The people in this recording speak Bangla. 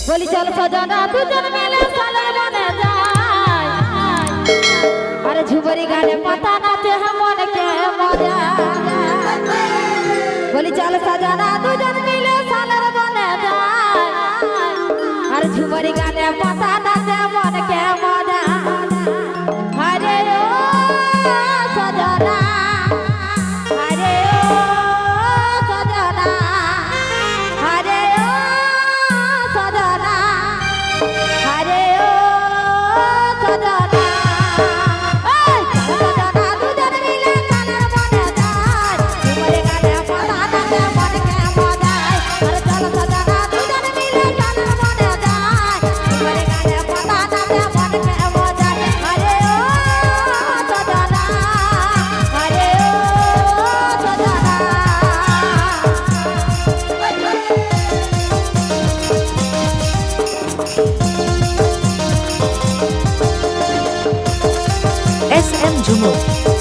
বলি চল সজনা দুজন মিলে সালের বনে যাই আরে ঝুবরি গানে পাতা নাচে মন কে মজা বলি চল সজনা দুজন মিলে সালের বনে যাই আরে ঝুবরি গানে পাতা নাচে মন কে মজা আরে ও সজনা আরে ও সজনা আরে ও সজনা আরে ও সজনা এই সজনা দুজন মিলে সালের বনে যাই ঝুবরি গানে পাতা নাচে মন কে মজা আরে চল সজনা দুজন মিলে সালের বনে যাই ঝুবরি গানে পাতা নাচে মন কে মজা আরে ও সজনা আরে ও সজনা SM Jumo